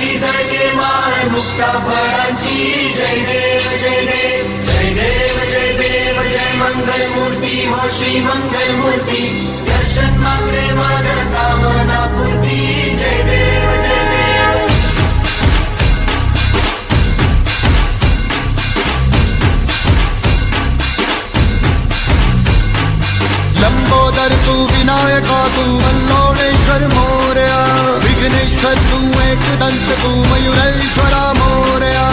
कंठी झळके माळ मुक्ता फळांची जय देव जय देव जय देव जय देव जय मंगल मूर्ती हो श्री मंगल मूर्ती दर्शन मात्रे मान कामना पूर्ती जय देव जय देव लंबोदर तू विनायका तू अल्लोणेश्वर मोरया विघ्नेश्वर तू एकदंत तू मयुरेश्वरा मोरया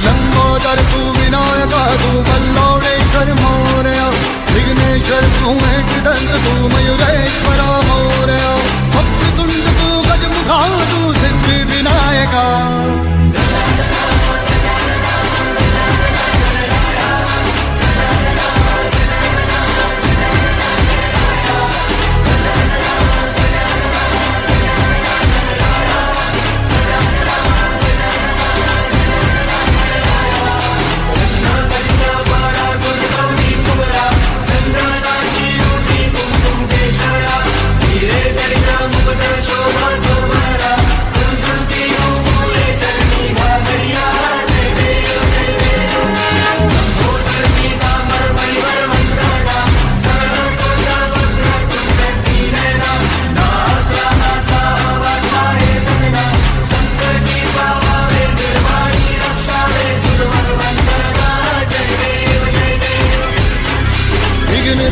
लंबोदर तू विनायका तू अल्लोणेश्वर मोरया विघ्नेश्वर तू एकदंत तू मयुरेश्वरा मोरया वक्रतुंड तू गजमुखा तू सिद्धि विनायका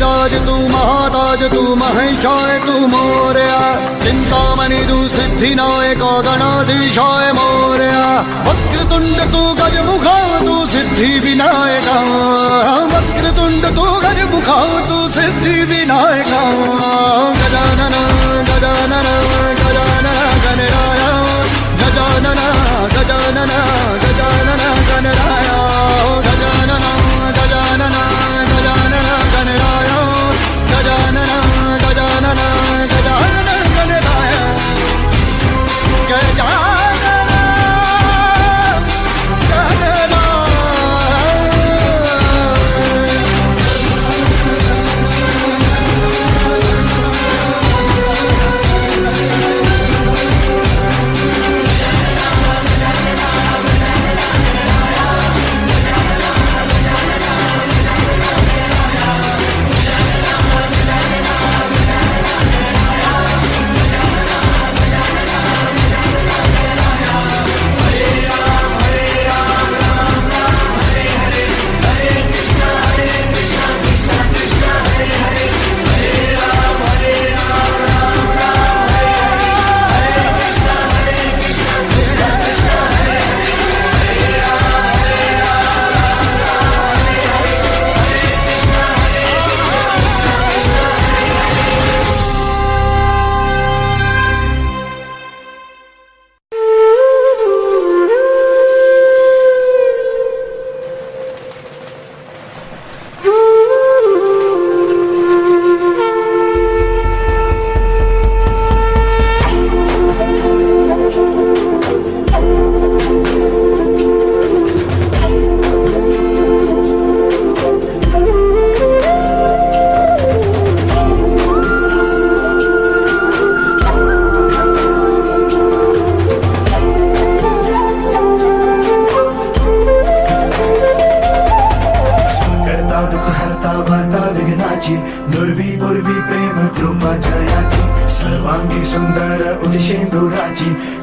राज तू महाताज तू महेशाय तू मोरया चिंतामणि तू सिद्धिनायक गणाधीशाय मोरया वक्रतुंड तू गजमुखा तू सिद्धि विनायका वक्रतुंड तू गजमुखा तू सिद्धि विनायका गजानन गजानन गजानन गणराया गजानन गजानन गजानन गणराया गजानन गजानन गजानन गणराया गजानन गजानन गजानन गणराया गजानन गणराया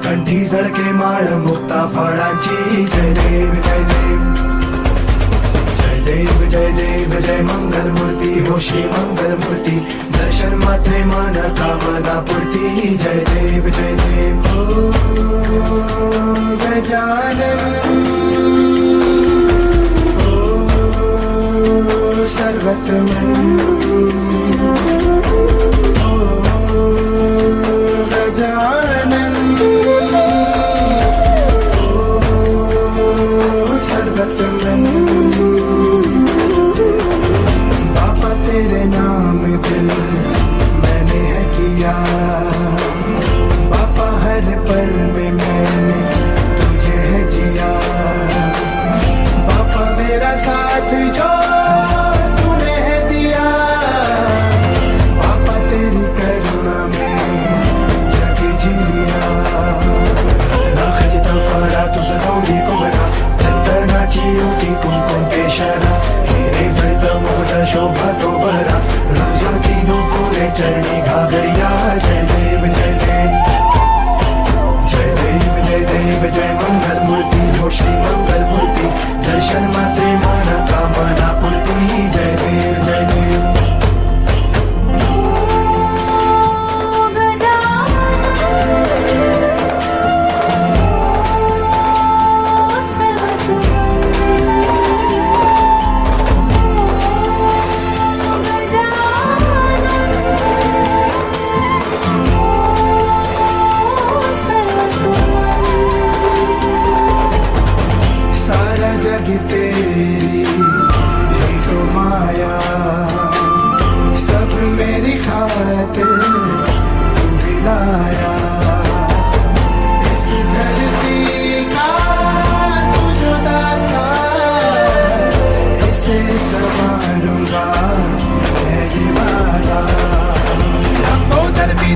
कंठी झळके माळ मुक्ता फळाची जय देव जय देव जय देव जय देव जय मंगल मूर्ती हो श्री मंगल मूर्ती दर्शन मात्रे मन कामना पूर्ती जय देव जय देव ओ गजानन ओ सर्वतमन बापा तेरे नाम दिल मैंने है किया बापा हर पल में मैंने तुझे है जिया बापा मेरा साथ जो तूने है दिया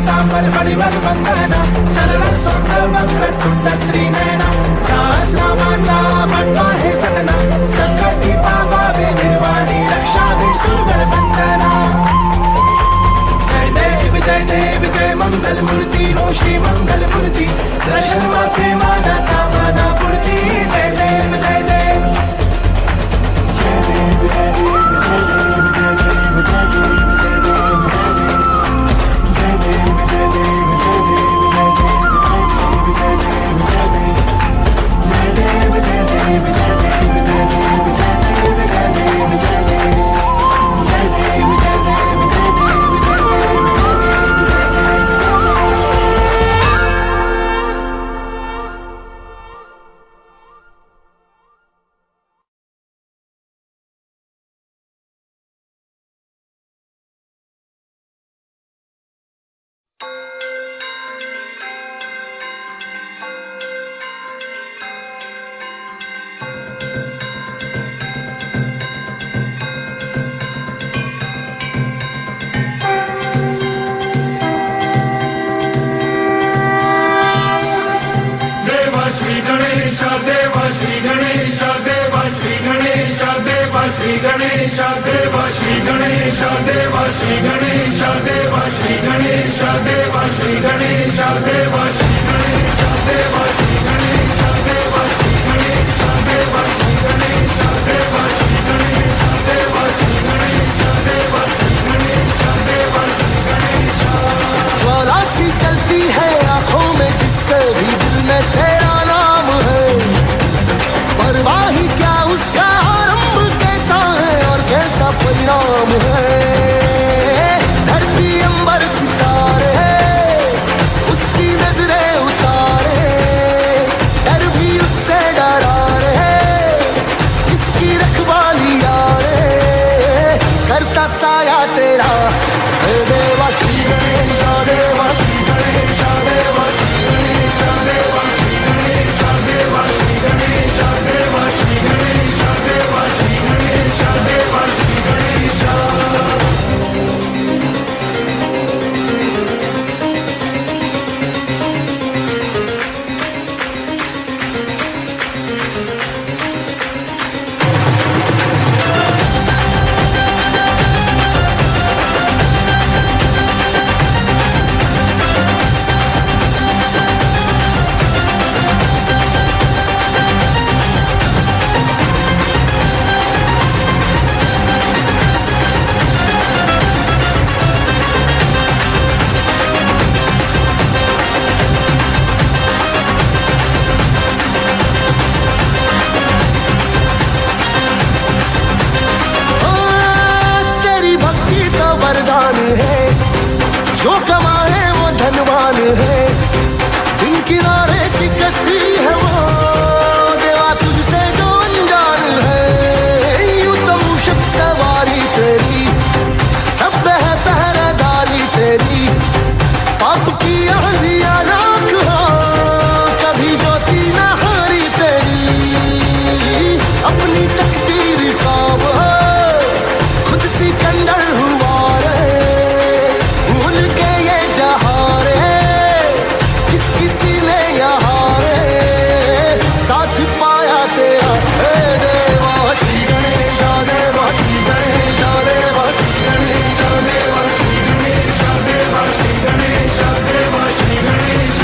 पीतांबर परिवल वंदना सरळ सोंड वक्र तुंड त्रिनयना रामाचा मंडळ हे सदना संकटी पावावे निर्वाणी रक्षावे सुंदर वंदना जय देव जय मंगल मूर्ती हो श्री मंगल मूर्ती दर्शन मात्रे माना कामना पूर्ती जय देव जय देव जय देव जय देव जय देव श्री गणेश देवा श्री गणेश देवा श्री गणेश देवा श्री गणेश देवा श्री गणेश देवा श्री गणेश देवा श्री गणेश देवा श्री गणेश देवा श्री गणेश देवा श्री गणेश देवा श्री गणेश देवा श्री गणेश देवा श्री गणेश देवा श्री गणेश देवा श्री गणेश देवा श्री गणेश ज्वाला सी चलती है आंखों में जिसके भी दिल में तेरा नाम है परवाही क्या उसका आरंभ कैसा है और कैसा परिणाम है धरती अंबर सितारे उसकी नजरें उतारे डर भी उससे डरा रे जिसकी रखवाली यारे करता साया तेरा हे देवा श्री गणेश देवा श्री गणेश देवा श्री गणेश देवा श्री गणेश देवा श्री गणेश देवा श्री गणेश देवा श्री गणेश देवा श्री गणेश तेरी भक्ति का वरदान है जो कमाए वो धनवान है दिन किनारे की कश्ती है वो देवा तुझसे जो अनजान है यूं तो मूषक सवारी तेरी सब है पहरेदारी तेरी पाप की आंधियां राख हो कभी ज्योति न हारी तेरी अपनी तकदीर का वो खुद सिकंदर हुआ रे भूल के ये जहां रे जिस किसी ने यहाँ रे साथ पाया तेरा हे देवा श्री गणेश देवा श्री गणेश देवा श्री गणेश देवा श्री गणेश देवा श्री गणेश देवा श्री गणेश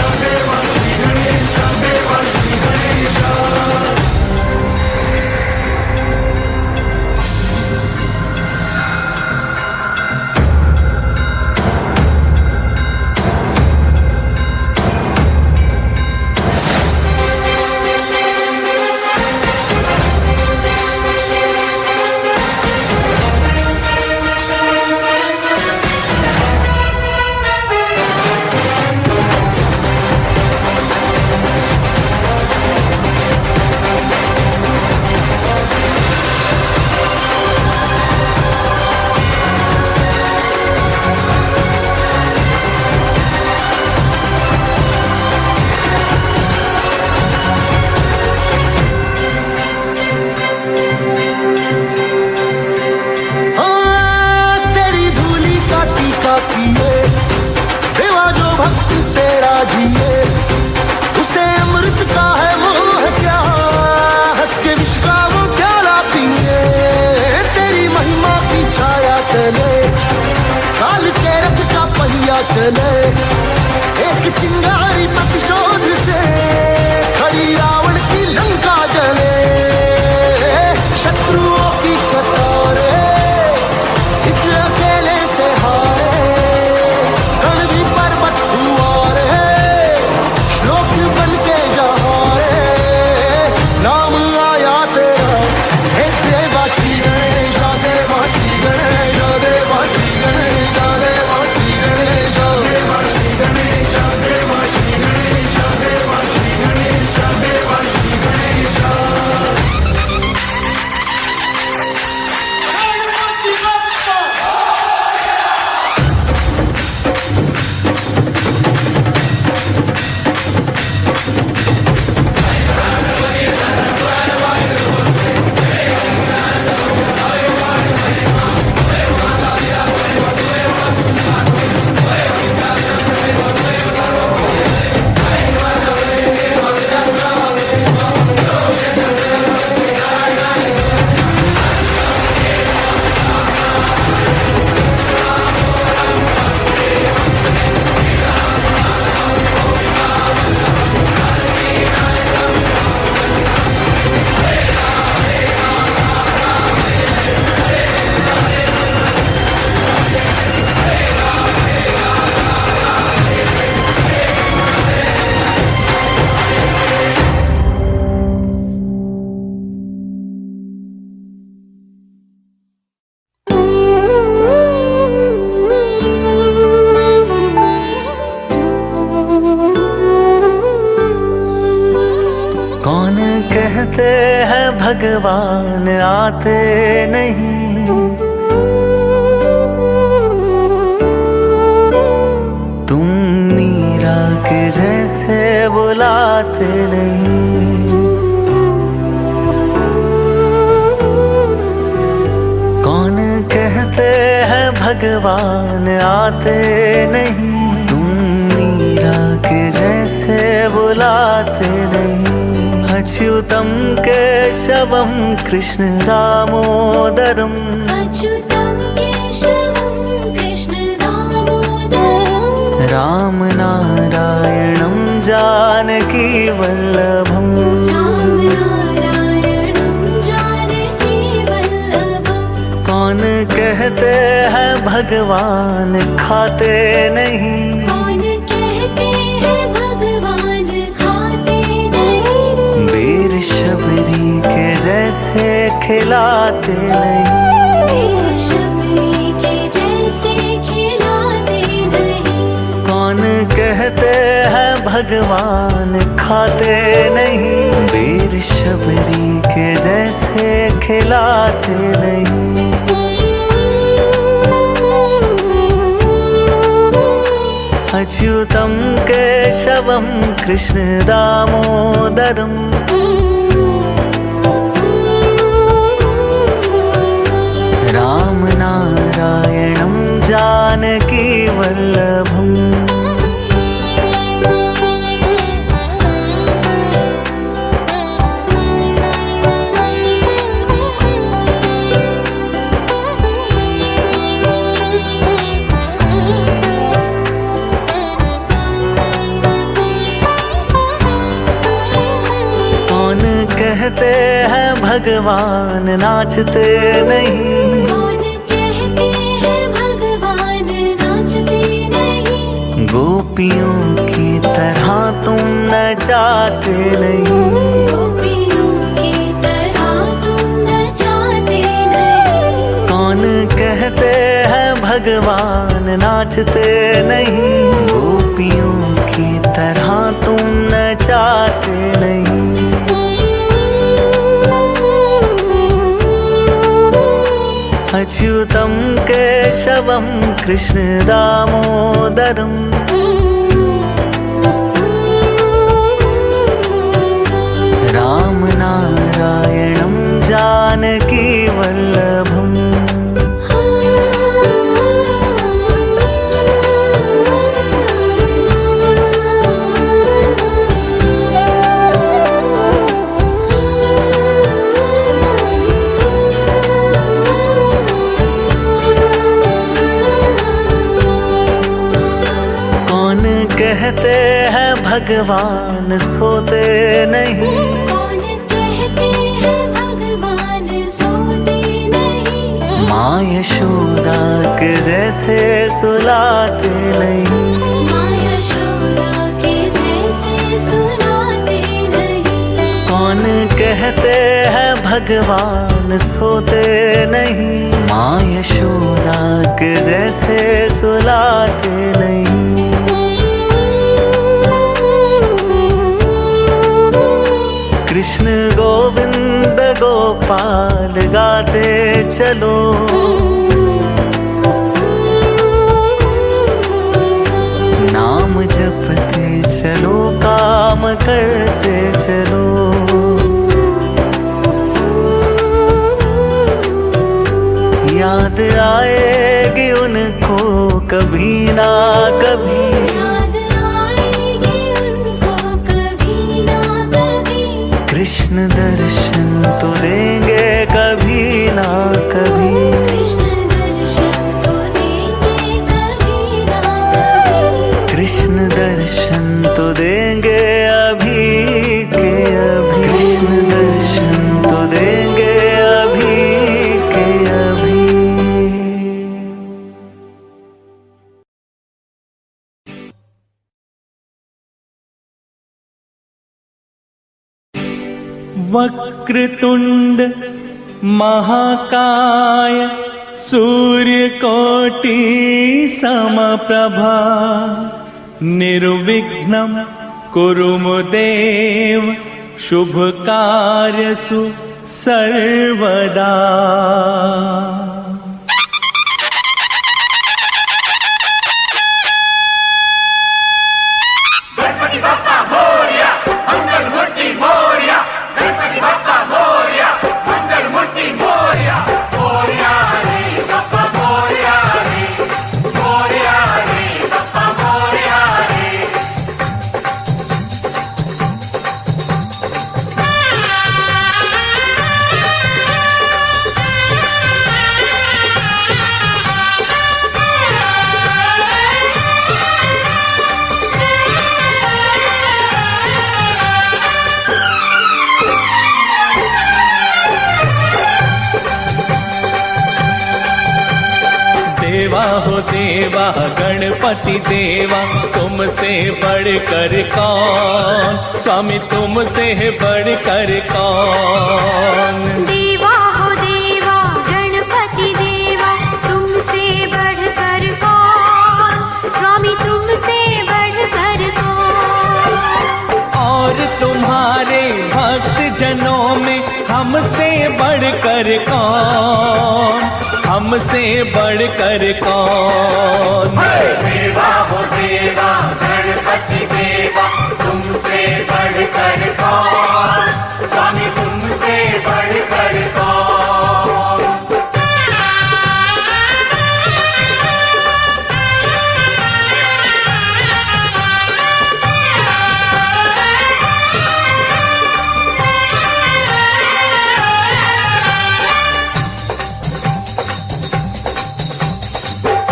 भक्त तेरा जिए, उसे अमृत का है मोह क्या, हंस के विष का वो प्याला पिए। तेरी महिमा की छाया तले काल के रथ का पहिया चले, एक चिंगारी प्रतिशोध से खड़ी रावण की लंका जले। शत्रुओं की कतारें एक अकेले से हारे, रण भी पर्वत हुआ रे, श्लोक बन के जहारे। नाम आया तेरा हे देवा श्री गणेश, देवा श्री गणेश, देवा श्री गणेश, देवा श्री गणेश, देवा श्री गणेश, देवा श्री गणेश, देवा श्री गणेश, देवा श्री गणेश। कौन कहते हैं भगवान आते नहीं, तुम मीरा के जैसे बुलाते नहीं। कौन कहते हैं भगवान आते नहीं, तुम मीरा के जैसे बुलाते नहीं। अच्युतम केशवम कृष्ण दामोदरम, अच्युतं केशवं कृष्ण दामोदरं, राम नारायणं जानकी वल्लभम, राम नारायणं जानकी वल्लभं। कौन कहते हैं भगवान खाते नहीं, कौन कहते हैं भगवान खाते नहीं, वीर शबरी के जैसे खिलाते नहीं। वीर शबरी के जैसे खिलाते नहीं। कौन कहते हैं भगवान खाते नहीं, वीर शबरी के जैसे खिलाते नहीं। अच्युतम केशवम कृष्ण दामोदरम, राम नारायणं जानकी वल्लभम। कहते हैं भगवान नाचते नहीं, कौन कहते हैं भगवान नाचते नहीं, गोपियों की तरह तुम नचाते नहीं। गोपियों की तरह तुम नचाते नहीं। कौन कहते हैं भगवान नाचते नहीं, गोपियों की तरह तुम नचाते नहीं। अच्युतम केशवम कृष्ण दामोदरम, राम नारायणं जानकी वल्लभम। कहते हैं भगवान सोते नहीं, कौन कहते हैं भगवान सोते नहीं, माँ यशोदा के जैसे सुलाते नहीं, माँ यशोदा के जैसे सुलाते नहीं। कौन कहते हैं भगवान सोते नहीं, माँ यशोदा के जैसे सुलाते नहीं। कृष्ण गोविंद गोपाल गाते चलो, नाम जपते चलो, काम करते चलो। याद आएगी उनको कभी ना कभी, याद आएगी उनको कभी ना कभी, कृष्ण दर्शन तो देंगे कभी ना कभी, कृष्ण दर्शन तो देंगे कभी ना कभी, कृष्ण दर्शन तो देंगे अभी के अभी, कृष्ण दर्शन तो देंगे अभी के अभी। वक्रतुंड महाकाय सूर्यकोटि समप्रभा निर्विघ्नं कुरु देव शुभ कार्यसु सर्वदा। देवा हो देवा गणपति देवा, तुमसे बढ़कर कौन, स्वामी तुमसे बढ़कर कौन। देवा हो देवा गणपति देवा, तुमसे बढ़कर कौन, स्वामी तुमसे बढ़कर कौन। और तुम्हारे भक्त जनों में हमसे बढ़कर कौन, हमसे बढ़कर कौन। देवा हो देवा गणपति देवा, तुमसे बढ़कर कौन, स्वामी तुमसे बढ़कर कौन।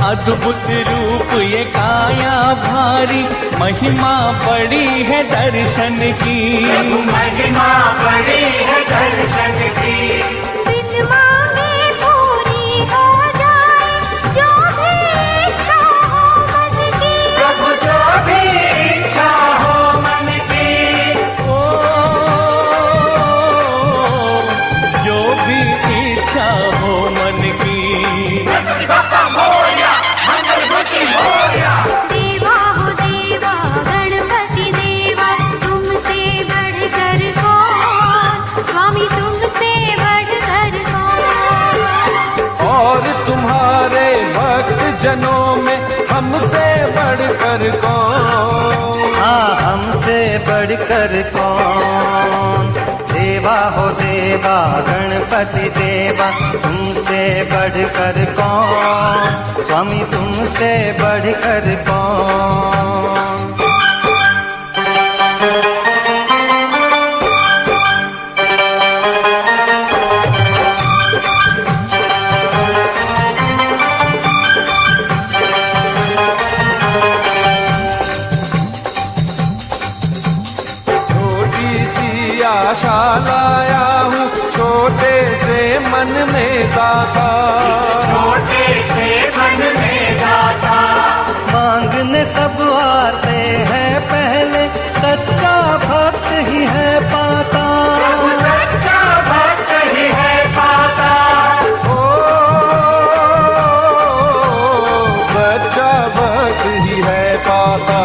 अद्भुत रूप ये काया भारी, महिमा बड़ी है दर्शन की, महिमा बड़ी है दर्शन की। बिन मांगे पूरी हो जाए जो भी इच्छा हो मन की, प्रभु जो भी इच्छा हो मन की। ओ जो भी इच्छा हो मन की। गणपति बप्पा मोरया, मंगल मूर्ति मोरया। देवा हो देवा गणपति देवा, तुमसे बढ़कर कौन, स्वामी तुमसे बढ़कर कौन। और तुम्हारे भक्त जनों में हमसे बढ़कर कौन, हाँ हमसे बढ़कर कौन। देवा हो देवा गणपति देवा, तुमसे बढ़कर कौन, स्वामी तुमसे बढ़कर कौन। आशा लाया हूँ छोटे से मन में दाता, छोटे से मन में दाता। मांगने सब आते हैं पहले, सच्चा भक्त ही है पाता। सच्चा भक्त ही है पाता। ओ सच्चा भक्त ही है पाता।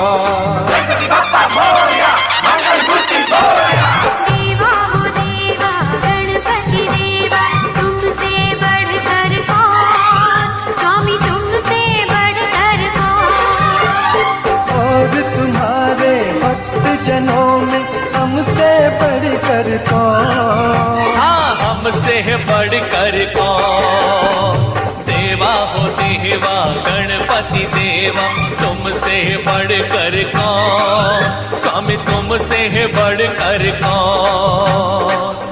गणपति बप्पा मोरया, मंगल मूर्ति मोरया। देवा हो देवा गणपति देवा, तुमसे बढ़कर कौन, स्वामी तुमसे बढ़कर कौन। और तुम्हारे भक्त जनों में हमसे बढ़कर कौन। हाँ हमसे बढ़कर कौन, देवा हो देवा गणपति देवा, तुमसे बढ़कर कौन, स्वामी तुमसे बढ़कर कौन।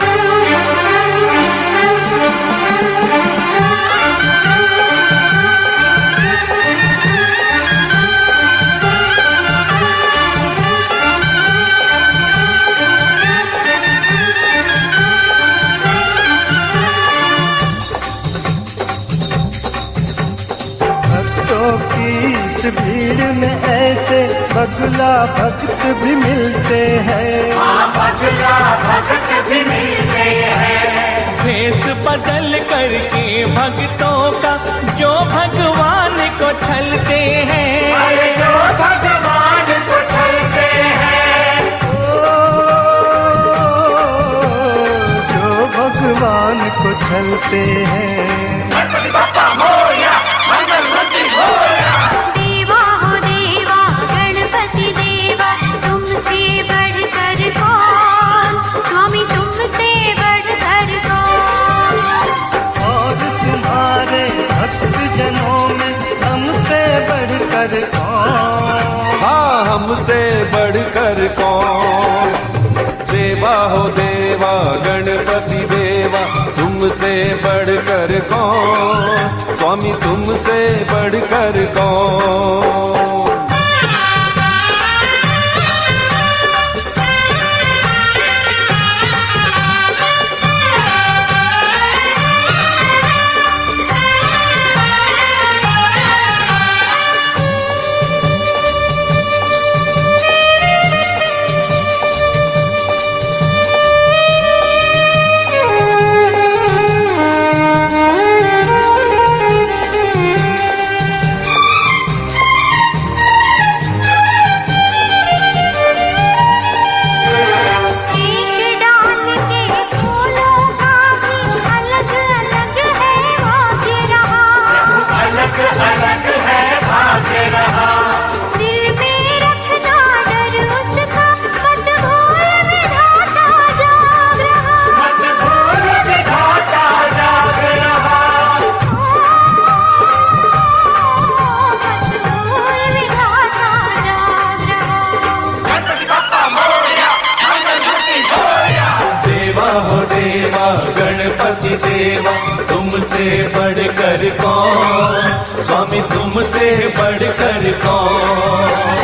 भक्तों की इस भीड़ में ऐसे बगुला भक्त भी मिलते हैं। बगला भक्त भी मिलते हैं। भेष बदल करके भक्तों का जो भगवान को छलते हैं। अरे जो भगवान को छलते हैं। जो भगवान को छलते हैं। गणपति बप्पा मोरया, मंगल मूर्ति मोरया। देवा हो देवा गणपति देवा, तुमसे बढ़कर कौन, स्वामी तुमसे बढ़कर कौन। और तुम्हारे भक्त जनों में हमसे बढ़कर कौन। हाँ हमसे बढ़कर कौन, देवा हो देवा गणपति देवा, तुमसे बढ़कर कौन, स्वामी तुमसे बढ़कर कौन। एक डाल के फूलों का भी अलग अलग है भाग्य रहा। अलग अलग है भाग्य रहा। दिल में रखना डर उसका, मत भूल विधाता जाग रहा। मत भूल विधाता जाग रहा। मत भूल विधाता जाग रहा। गणपति बप्पा मोरया, मंगल मूर्ति मोरया। देवा हो देवा गणपति देवा, तुमसे बढ़कर कौन, स्वामी तुमसे बढ़कर कौन।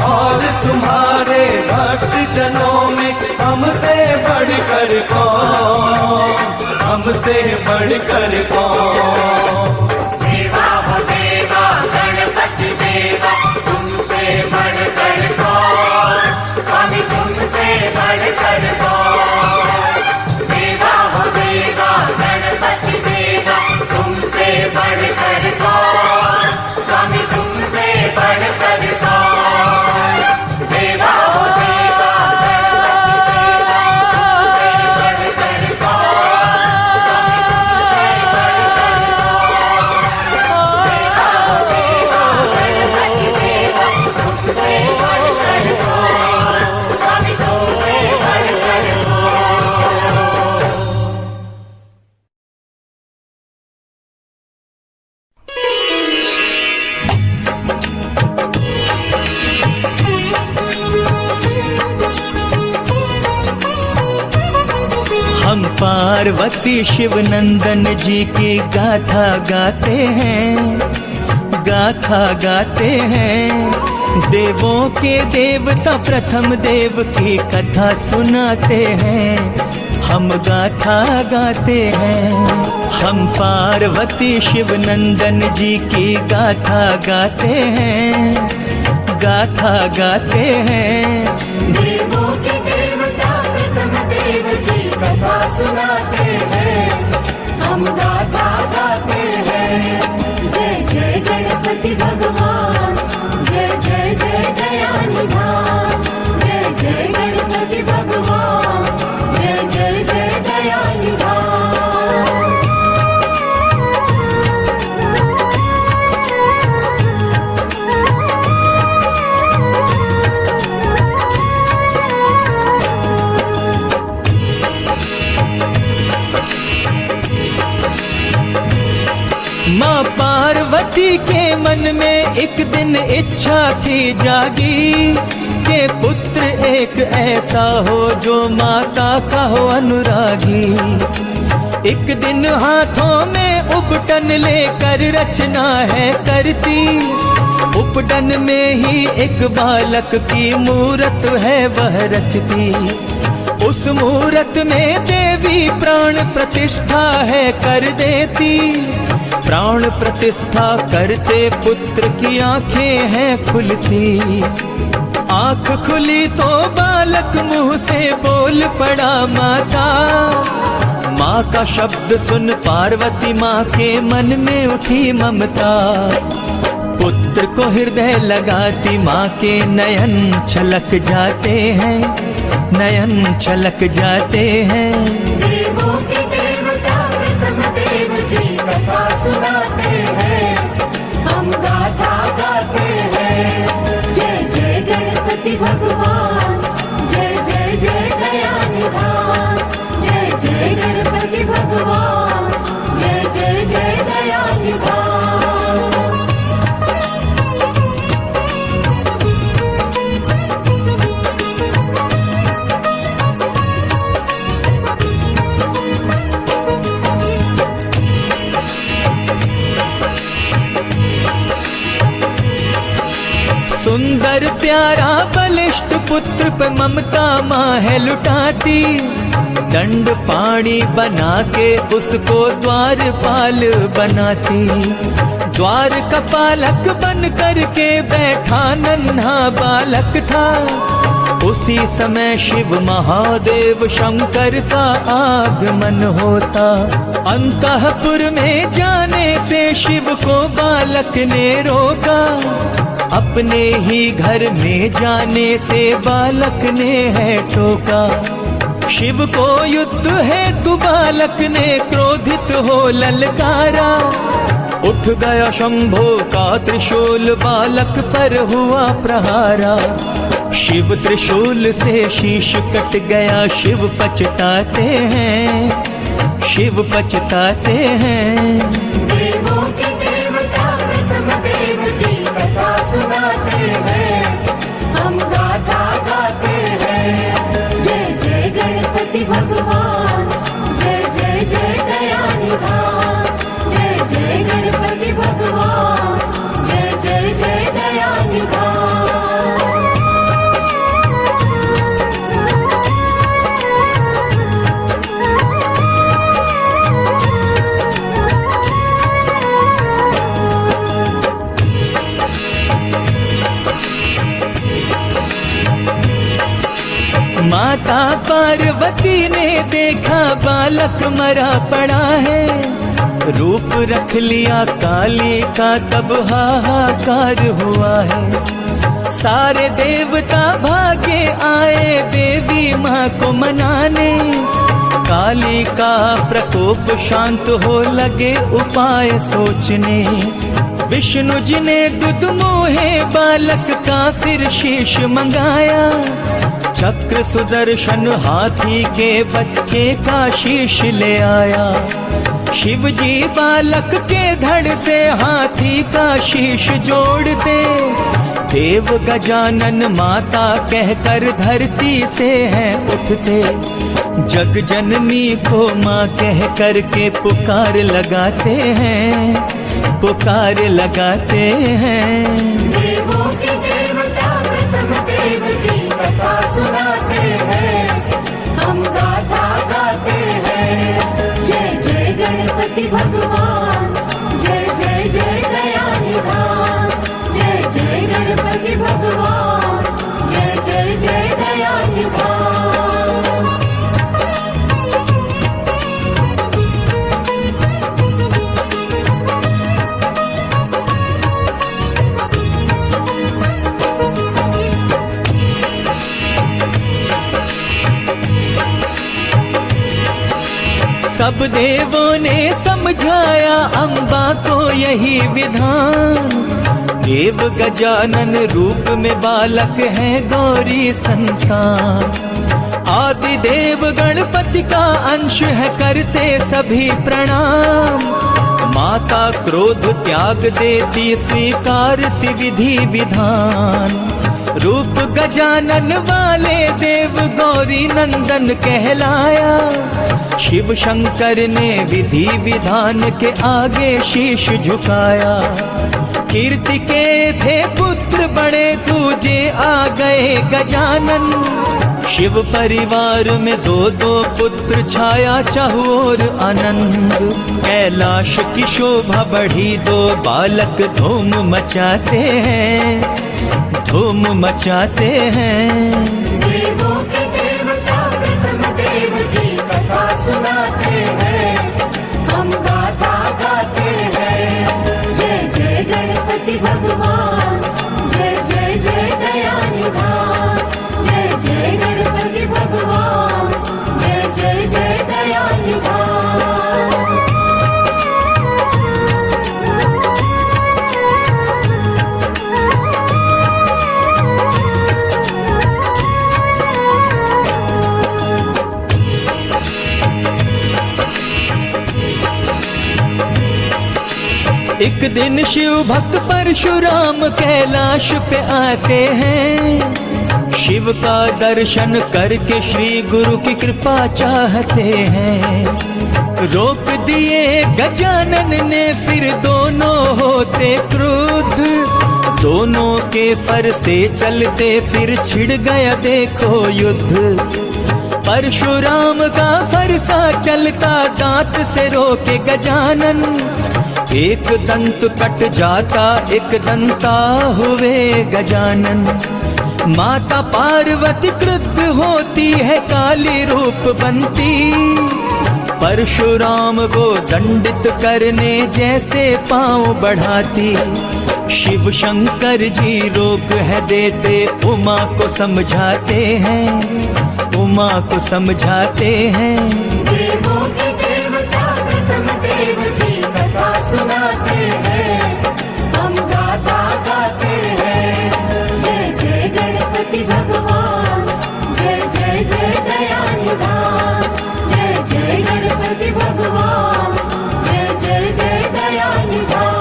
और तुम्हारे भक्त जनों में हमसे बढ़कर कौन, हमसे बढ़कर कौन। देवा हो देवा गणपति देवा, तुमसे बढ़कर कौन, स्वामी तुमसे बढ़कर कौन। देवा हो देवा गणपति देवा, तुमसे बढ़कर कौन, स्वामी तुमसे बढ़कर कौन। देवा हो देवा गणपति देवा, तुमसे बढ़कर कौन, स्वामी तुमसे बढ़कर कौन। हम पार्वती शिव नंदन जी की गाथा गाते हैं, गाथा गाते हैं। देवों के देवता प्रथम देव की कथा सुनाते हैं, हम गाथा गाते हैं। हम पार्वती शिव नंदन जी की गाथा गाते हैं, गाथा गाते हैं। देवों के देवता प्रथम देव की कथा सुनाते हैं, हम गाथा गाते हैं। जय जय गणपति भगवान, जय जय जय दयानिधान। जय जय गणपति भगवान, जय जय जय दयानिधान। माँ पार्वती के मन में एक दिन इच्छा थी जागी कि पुत्र एक ऐसा हो जो माता का हो अनुरागी। एक दिन हाथों में उपटन लेकर रचना है करती, उपटन में ही एक बालक की मूरत है वह रचती। उस मूरत में देवी प्राण प्रतिष्ठा है कर देती, प्राण प्रतिष्ठा करते पुत्र की आंखें हैं खुलती। आंख खुली तो बालक मुंह से बोल पड़ा माता। माँ का शब्द सुन पार्वती माँ के मन में उठी ममता। पुत्र को हृदय लगाती माँ के नयन छलक जाते हैं, नयन छलक जाते हैं। देवों के देवता प्रथम देव की कथा सुनाते हैं, हम गाथा गाते हैं। जय जय गणपति भगवान, जय जय जय दयानिधान। जय जय गणपति भगवान, जय जय जय दयानिधान। सुंदर प्यारा बलिष्ठ पुत्र पे ममता माँ है लुटाती। दंड पाणी बना के उसको द्वारपाल बनाती। द्वार का पालक बन करके बैठा नन्हा बालक था। उसी समय शिव महादेव शंकर का आगमन होता। अंतःपुर में जाने से शिव को बालक ने रोका। अपने ही घर में जाने से बालक ने है टोका। शिव को युद्ध है तू बालक ने क्रोधित हो ललकारा। उठ गया शंभो का त्रिशूल बालक पर हुआ प्रहारा। शिव त्रिशूल से शीश कट गया, शिव पछताते हैं, शिव पछताते हैं। देवों के देवता प्रथम देव की कथा सुनाते हैं, हम गाथा गाते हैं। जय जय गणपति भगवान, जय जय जय दयानिधान। जय जय गणपति भगवान, जय जय जय दयानिधान। माता पार्वती ने देखा बालक मरा पड़ा है। रूप रख लिया काली का तब हाहाकार हुआ है। सारे देवता भागे आए देवी माँ को मनाने। काली का प्रकोप शांत हो लगे उपाय सोचने। विष्णु जी ने दुध मोहे बालक का फिर शीश मंगाया। चक्र सुदर्शन हाथी के बच्चे का शीश ले आया। शिव जी बालक के धड़ से हाथी का शीश जोड़ दे। देव गजानन माता कहकर धरती से हैं उठते। जग जननी को माँ कह कर के पुकार लगाते हैं, पुकार लगाते हैं। देवों के देवता सब देवों ने समझाया अम्बा को यही विधान। देव गजानन रूप में बालक है गौरी संतान। आदि देव गणपति का अंश है करते सभी प्रणाम। माता क्रोध त्याग देती स्वीकारती विधि विधान। रूप गजानन वाले देव गौरी नंदन कहलाया। शिव शंकर ने विधि विधान के आगे शीश झुकाया। कीर्ति के थे पुत्र बड़े दूजे आ गए गजानन। शिव परिवार में दो दो पुत्र छाया चहुओर आनंद। कैलाश की शोभा बढ़ी दो बालक धूम मचाते हैं, धूम मचाते हैं। देवों के देवता प्रथम देव की कथा सुनाते हैं, हम गाथा गाते हैं। जय जय गणपति भगवान, जय जय जय दया निधान। जय जय गणपति भगवान, जय जय जय दया निधान। एक दिन शिव भक्त परशुराम कैलाश पे आते हैं। शिव का दर्शन करके श्री गुरु की कृपा चाहते हैं। रोक दिए गजानन ने फिर दोनों होते क्रुद्ध। दोनों के फर से चलते फिर छिड़ गया देखो युद्ध। परशुराम का फरसा चलता दांत से रोके गजानन। एक दंत कट जाता एक दंता हुए गजानन। माता पार्वती क्रुद्ध होती है काली रूप बनती। परशुराम को दंडित करने जैसे पांव बढ़ाती। शिव शंकर जी रोक है देते उमा को समझाते हैं, उमा को समझाते हैं। देवों के देवता प्रथम देव की कथा सुनाते हैं, हम गाथा गाते हैं। जय जय गणपति भगवान, जय जय जय दया निधान। जय जय गणपति भगवान, जय जय जय दया निधान।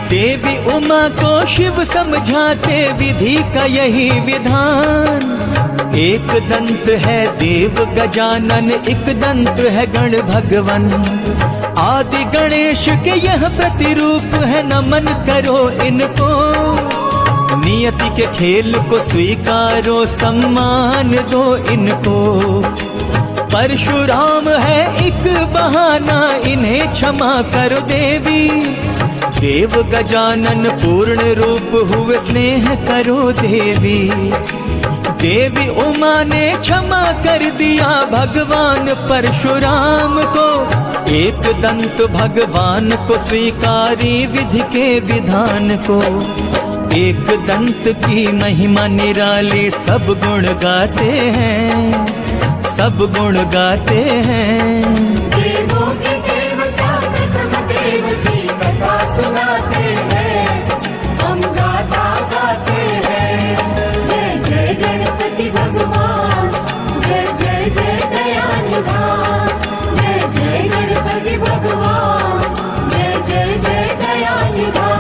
देवी उमा को शिव समझाते विधि का यही विधान। एक दंत है देव गजानन, एक दंत है गण भगवन। आदि गणेश के यह प्रतिरूप है, नमन करो इनको। नियति के खेल को स्वीकारो, सम्मान दो इनको। परशुराम है एक बहाना, इन्हें क्षमा करो देवी। देव गजानन पूर्ण रूप हुए, स्नेह करो देवी। देवी उमा ने क्षमा कर दिया भगवान परशुराम को। एक दंत भगवान को स्वीकारी विधि के विधान को। एक दंत की महिमा निराली, सब गुण गाते हैं, सब गुण गाते हैं। देवों के देवता प्रथम देव की कथा सुनाते हैं, हम गाथा गाते हैं। जय जय गणपति भगवान, जय जय जय दया निधान। जय जय गणपति भगवान, जय जय जय दया निधान।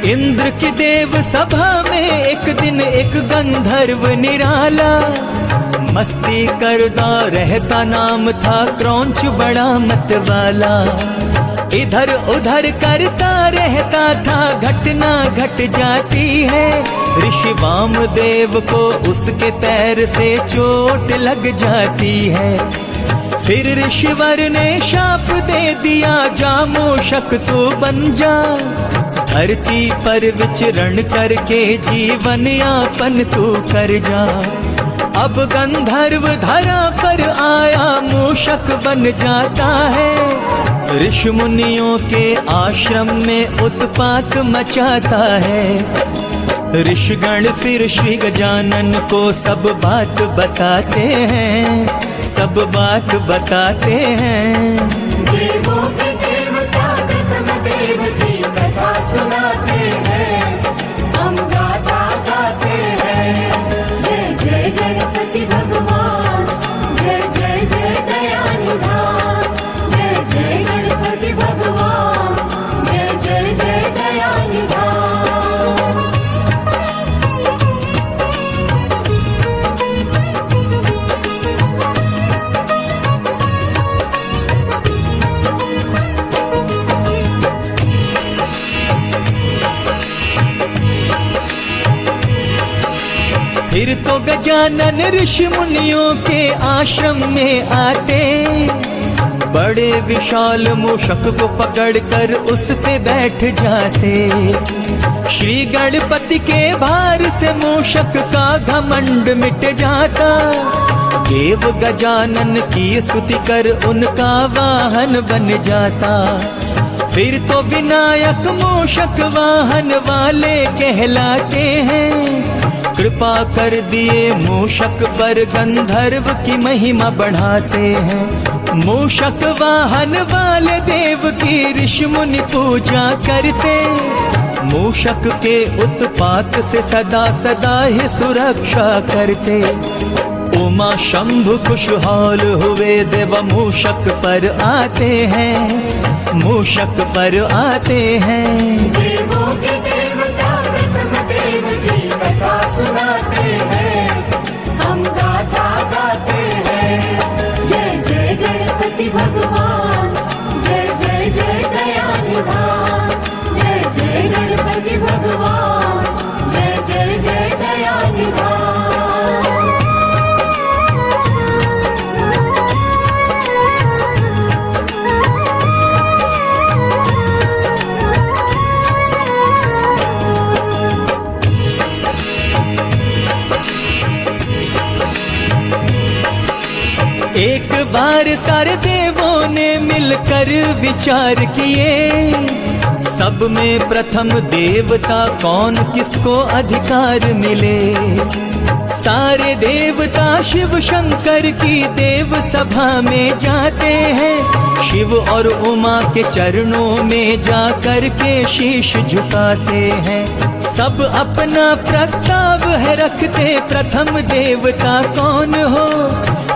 इंद्र की देव सभा में एक दिन एक गंधर्व निराला। मस्ती करता रहता, नाम था क्रौंच बड़ा मतवाला। इधर उधर करता रहता था, घटना घट जाती है। ऋषि वामदेव को उसके पैर से चोट लग जाती है। फिर ऋषिवर ने शाप दे दिया, जा मूषक तू बन जा, धरती पर विचरण करके जीवन यापन तू कर जा। अब गंधर्व धरा पर आया, मूषक बन जाता है। ऋषि मुनियों के आश्रम में उत्पात मचाता है। ऋषिगण फिर श्री गजानन को सब बात बताते हैं, सब बात बताते हैं। देवों के देवता प्रथम देव की कथा सुनाते हैं, हम गाथा गाते हैं। जय जय गणपति भगवान, जय जय जय दयानिधान। जय जय गणपति भगवान, जय जय जय दयानिधान। फिर तो गजानन ऋषि मुनियों के आश्रम में आते, बड़े विशाल मूषक को पकड़कर उस पे बैठ जाते। श्री गणपति के भार से मूषक का घमंड मिट जाता। देव गजानन की स्तुति कर उनका वाहन बन जाता। फिर तो विनायक मूषक वाहन वाले कहलाते हैं। कृपा कर दिए मूषक पर, गंधर्व की महिमा बढ़ाते हैं। मूषक वाहन वाले देव की ऋषि मुनि पूजा करते। मूषक के उत्पात से सदा सदा ही सुरक्षा करते। उमा शंभु खुशहाल हुए, देव मूषक पर आते हैं, मूषक पर आते हैं। देवों के देवता प्रथम देव की कथा सुनाते हैं, हम गाथा गाते हैं। जय जय गणपति भगवान, जय जय जय दयानिधान। जय जय गणपति भगवान, जय जय जय दयानिधान। एक बार सारे देवों ने मिलकर विचार किए, सब में प्रथम देवता कौन, किसको अधिकार मिले। सारे देवता शिव शंकर की देव सभा में जाते हैं। शिव और उमा के चरणों में जाकर के शीश झुकाते हैं। सब अपना प्रस्ताव है रखते, प्रथम देवता कौन हो,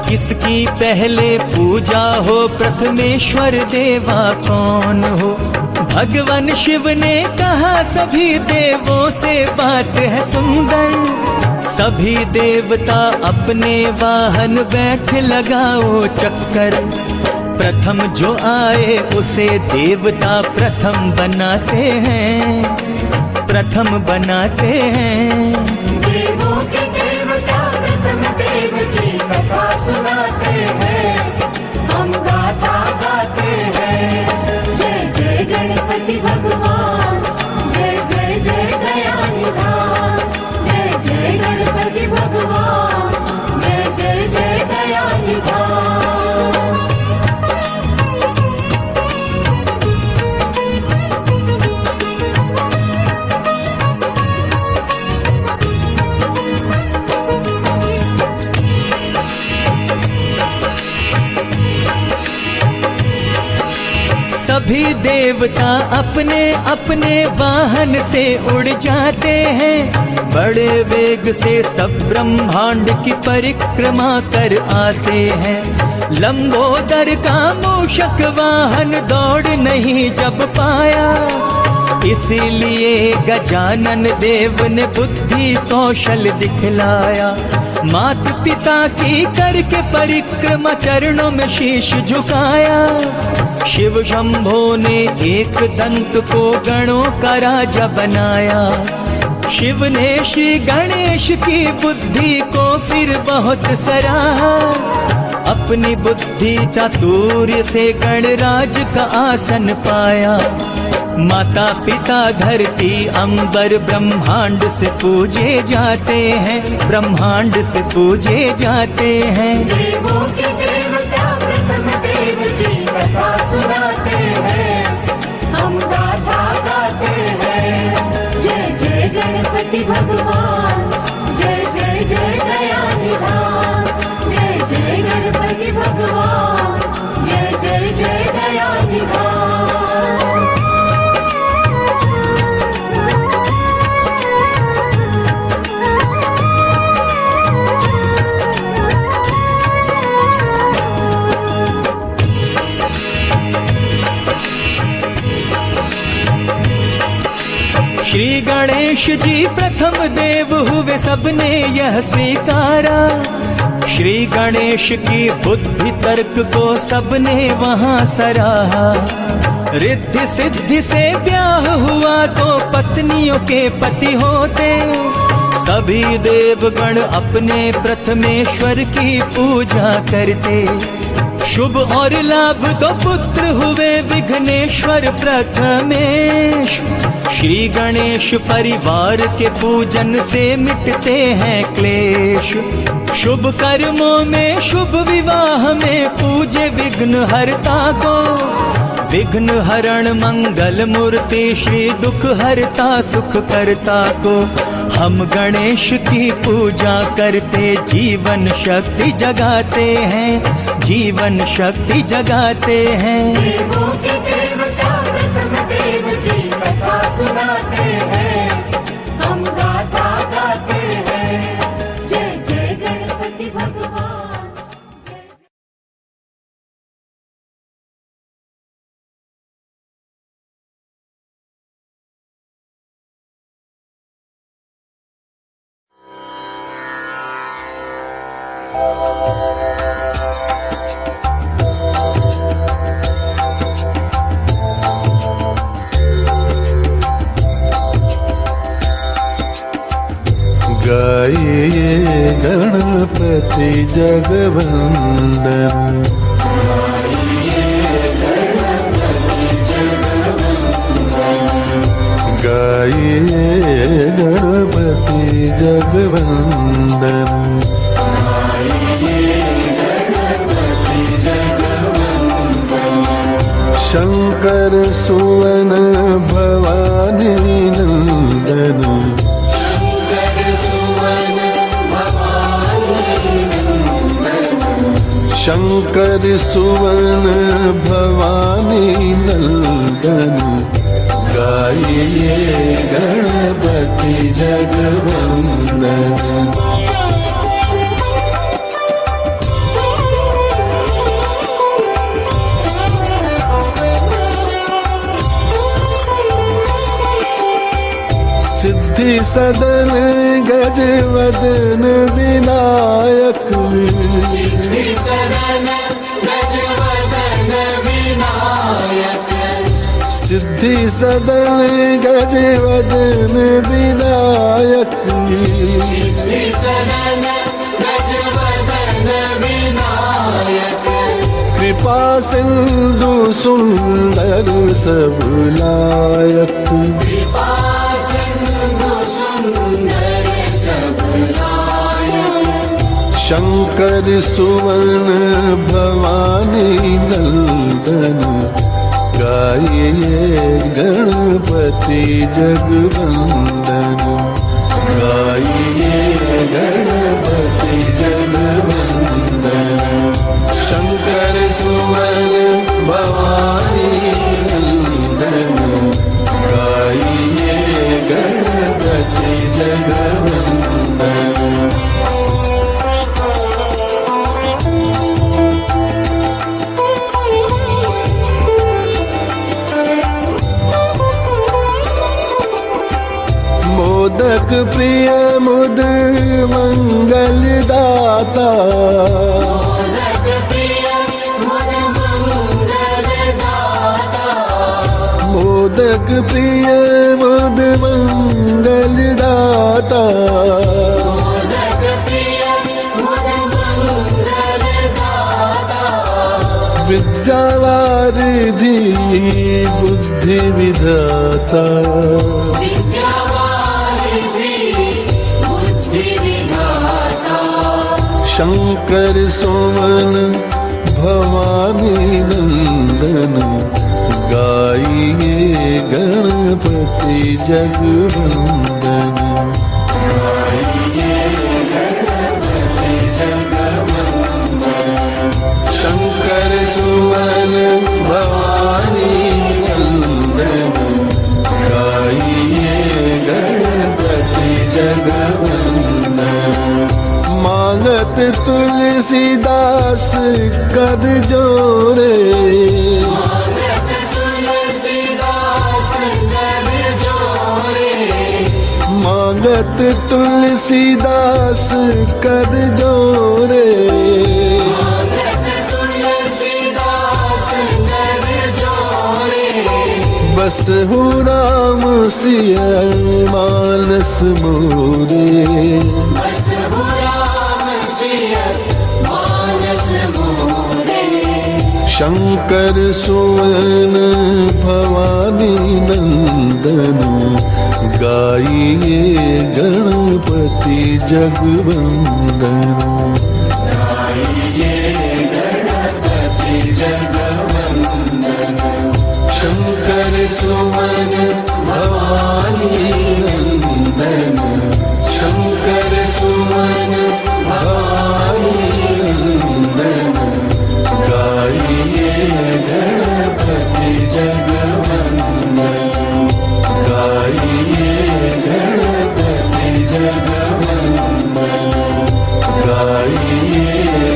किसकी पहले पूजा हो, प्रथमेश्वर देवा कौन हो। भगवान शिव ने कहा सभी देवों से बात है सुंदर। सभी देवता अपने वाहन बैठ लगाओ चक्कर। प्रथम जो आए उसे देवता प्रथम बनाते हैं, प्रथम बनाते हैं। देवों के देवता प्रथम देव की कथा सुनाते हैं, हम गाथा गाते हैं। जय जय गणपति भगवान, जय जय जय दयानिधान। जय जय गणपति भगवान, जय जय जय दयानिधान। सभी देवता अपने अपने वाहन से उड़ जाते हैं। बड़े वेग से सब ब्रह्मांड की परिक्रमा कर आते हैं। लंबोदर का मूषक वाहन दौड़ नहीं जब पाया, इसीलिए गजानन देव ने बुद्धि कौशल दिखलाया। मात पिता की करके परिक्रमा चरणों में शीश झुकाया। शिव शंभो ने एक दंत को गणों का राजा बनाया। शिव ने श्री गणेश की बुद्धि को फिर बहुत सराहा। अपनी बुद्धि चातुर्य से गणराज का आसन पाया। माता पिता धरती अंबर ब्रह्मांड से पूजे जाते हैं, ब्रह्मांड से पूजे जाते हैं। देवों के देवता प्रथम देव की कथा सुनाते हैं, हम गाथा गाते हैं। जय जय गणपति भगवान, जय जय जय दया निधान। जय जय गणपति भगवान, जय जय जय दया निधान। श्री गणेश जी प्रथम देव हुए, सबने यह स्वीकारा। श्री गणेश की बुद्धि तर्क को सबने वहां सराहा। रिद्धि सिद्धि से ब्याह हुआ तो पत्नियों के पति होते। सभी देवगण अपने प्रथमेश्वर की पूजा करते। शुभ और लाभ दो पुत्र हुए विघ्नेश्वर प्रथमेश। श्री गणेश परिवार के पूजन से मिटते हैं क्लेश। शुभ कर्मों में शुभ विवाह में पूजे विघ्न हरता को। विघ्न हरण मंगल मूर्ति श्री दुख हरता सुख करता को। हम गणेश की पूजा करते जीवन शक्ति जगाते हैं, जीवन शक्ति जगाते हैं। देवों के देवता प्रथम देव की कथा सुनाते हैं, हम गाथा गाते हैं। जय जय गणपति भगवान, जय जय। गाइए गणपति जगवंदन। गाइए गणपति जगवंदन। शंकर सुवन भवानी नंदन। शंकर सुवन भवानी नंदन। गाइए गणपति जगवंदन। सिद्धि सदन गजवदन विनायक। सिद्धि सदन गजवदन विनायक। सिद्धि सदन गजवदन विनायक। सिद्धि सदन गजवदन विनायक। कृपा सिंधु सुंदर सब लायक। कृपा सिंधु सुंदर सब लायक। शंकर सुवन भवानी नंदन। गाइए गणपति जगवंदन। गाइए गणपति जगवंदन। शंकर सुवन भवानी नंदन। गाइए गणपति जगवंदन। मोदक प्रिय मुद मंगल दाता, मोदक प्रिय मुद मंगल दाता, मोदक प्रिय मुद मंगल दाता, मोदक प्रिय मुद मंगल दाता, विद्यावारिधि बुद्धि विधाता, विद्यावारिधि बुद्धि विधाता, शंकर सुमन भवानी नंदन, गाइए गणपति जगवंदन, गाइए गणपति जगवंदन, शंकर सुमन भवानी नंदन, गाइए गणपति जगवंदन। मांगत तुलसीदास कर जोरे, मांगत तुलसीदास कर जोरे, मांगत तुलसीदास कर जोरे, मांगत तुलसीदास कर जोरे, बस हो राम सिया मानस मोरे, बस हो राम सिय मानस मोरे, शंकर सुमन भवानी नंदन, गाइए गणपति जगवंदन, गाइए गणपति जगवंदन, शंकर सुमन भवानी नंदन, शंकर सुमन भवानी नंदन, गाइए गणपति जगवंदन, गाइए गणपति जगवंदन, गाइए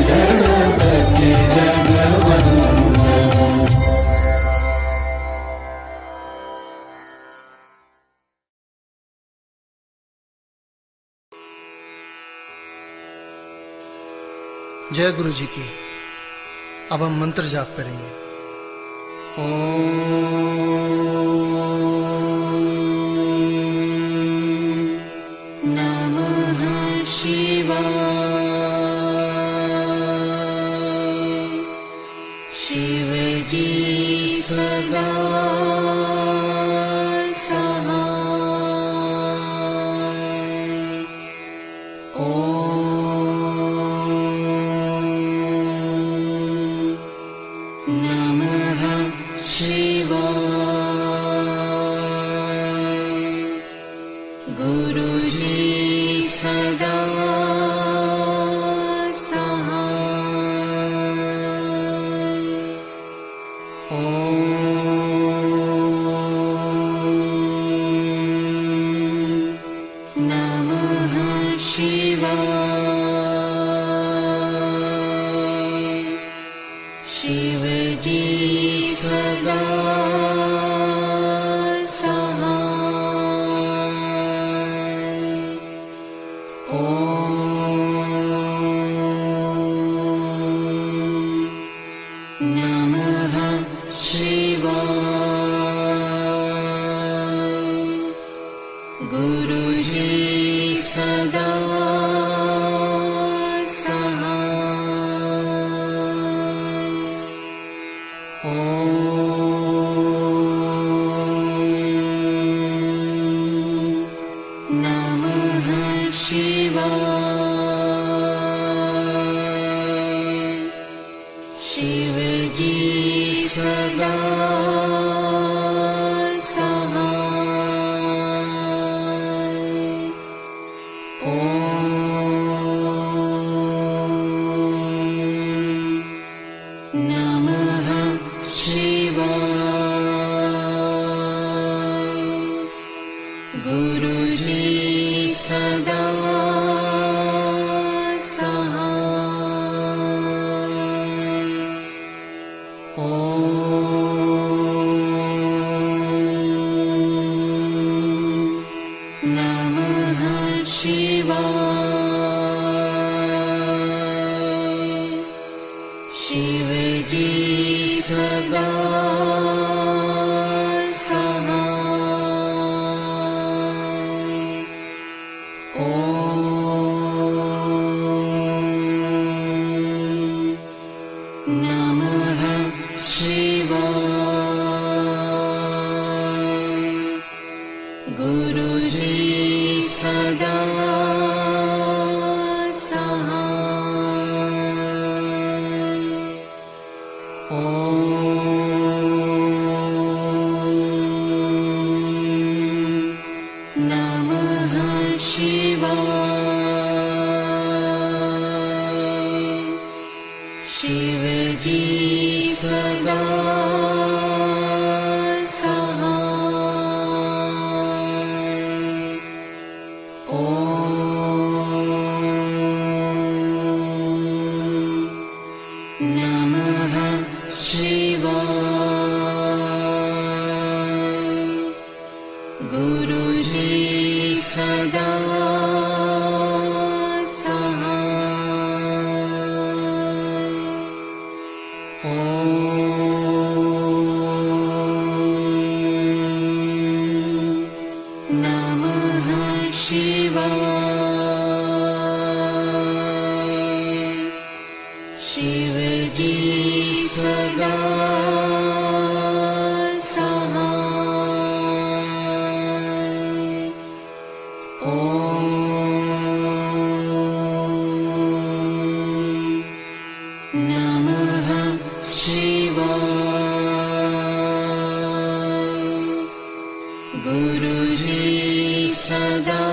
गणपति जगवंदन। जय गुरु जी की। अब हम मंत्र जाप करेंगे। नमः शिवाय, शिवजी सदा नमः शिवजी सदा सहाय। ॐ नमः शिवाय। गुरुजी सदा शिवजी सदा सहाय। ॐ नमः शिवाय। गुरुजी सदा शिवजी सदा सहाय। ॐ नमः शिवाय। गुरुजी सदा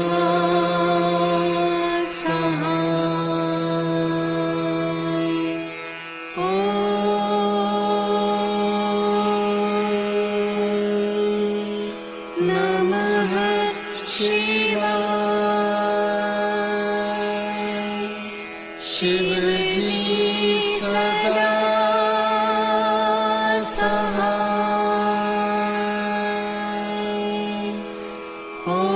शिवजी सदा सहाय। ॐ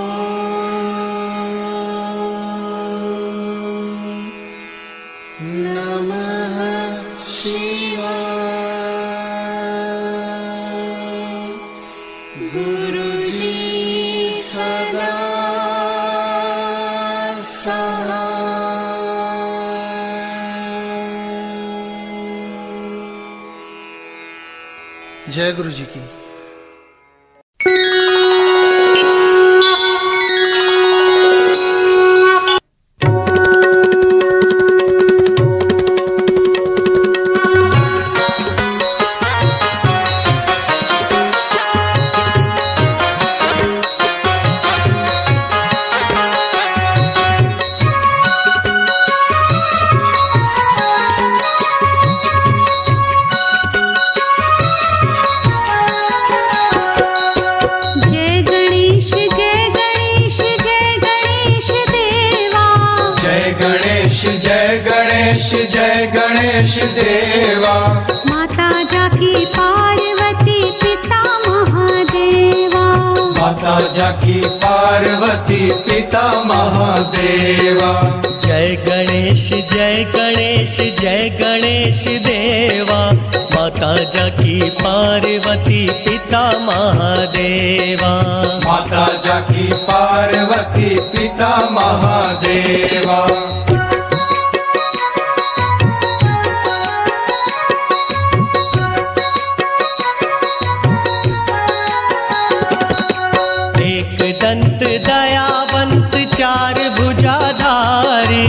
नमः शिवाय। गुरुजी सदा जय गुरु जी की। जय गणेश देवा। माता जाकी पार्वती पिता महादेवा। माता जाकी पार्वती पिता महादेवा। जय गणेश जय गणेश जय गणेश देवा। माता जाकी पार्वती पिता महादेवा। माता जाकी पार्वती पिता महादेवा। दंत दयावंत चार भुजाधारी।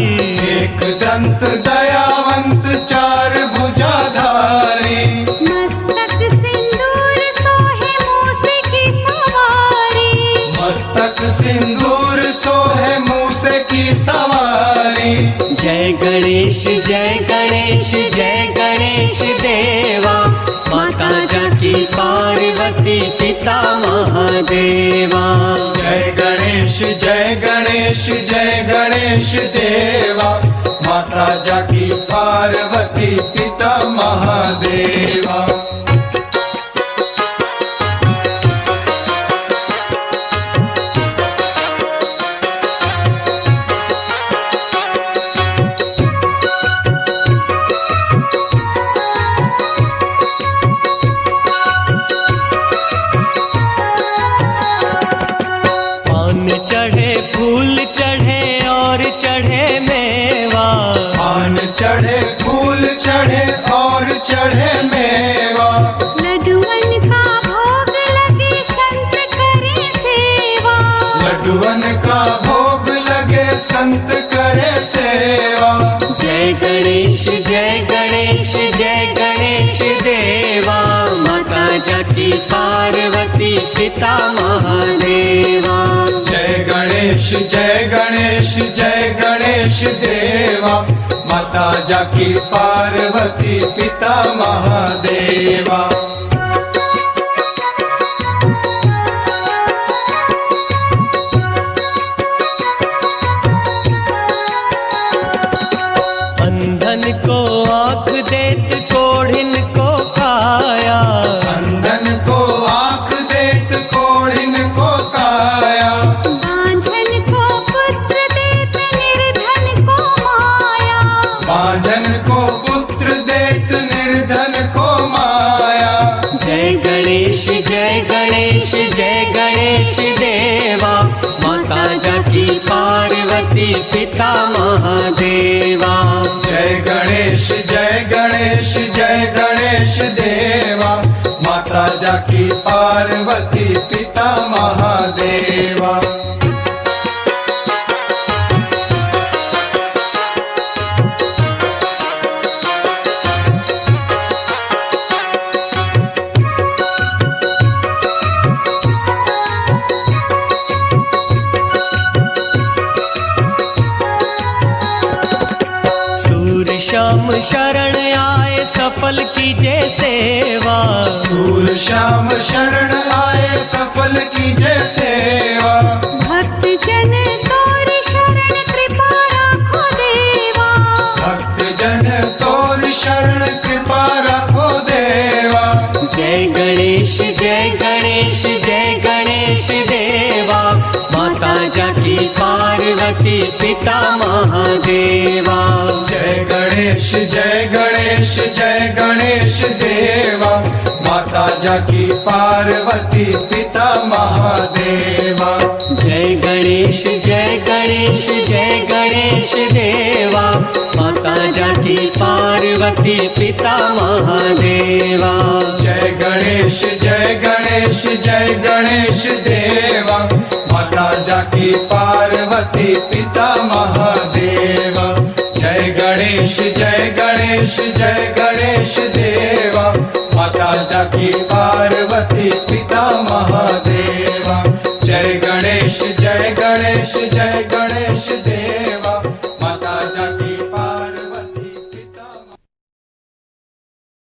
एक दंत दयावंत चार भुजाधारी। मस्तक सिंदूर सोहे मूसे की सवारी। मस्तक सिंदूर सोहे मूसे की सवारी। जय गणेश जय गणेश जय गणेश देवा। माता जाकी पार्वती पिता महादेवा। जय गणेश जय गणेश जय गणेश देवा। माता जाकी पार्वती पिता महादेवा। चढ़े फूल चढ़े और चढ़े मेवा, पान चढ़े फूल चढ़े और चढ़े मेवा, लड्डुअन का भोग लगे संत करे सेवा, लड्डुअन का भोग लगे संत करे सेवा। जय गणेश जय गणेश जय गणेश देवा, माता जाकी पार्वती पिता महादेवा। जय गणेश जय गणेश जय गणेश देवा, माता जाकी पार्वती पिता महादेवा। अंधन को आँख देत कोढ़िन को काया, अंधन को आँख देत कोढ़िन को काया, बांझन को पुत्र देत निर्धन को माया, बांझन को पुत्र देत निर्धन को माया। जय गणेश जय गणेश जय गणेश देवा, माता जाकी पार्वती पिता महादेवा। जय गणेश जय गणेश जय गणेश देवा, माता जाकी पार्वती पिता महादेवा। सूर्य श्याम शरण आए सफल कीजे सेवा, सूर श्याम शरण आए सफल कीजे सेवा, भक्त जन तोर शरण कृपा राखो देवा, भक्त जन तोर शरण कृपा रखो देवा। जय गणेश जय गणेश जय गणेश देवा, माता जाकी पार्वती पिता महादेवा। जय गणेश जय गणेश जय गणेश देवा, माता जाकी पार्वती पिता महादेवा। जय गणेश जय गणेश जय गणेश देवा, माता जाकी पार्वती पिता महादेवा। जय गणेश जय गणेश जय गणेश देवा, माता जाकी पार्वती पिता महादेवा। जय गणेश जय गणेश जय गणेश देवा, माता जाकी पार्वती पिता महादेवा। जय गणेश जय गणेश जय गणेश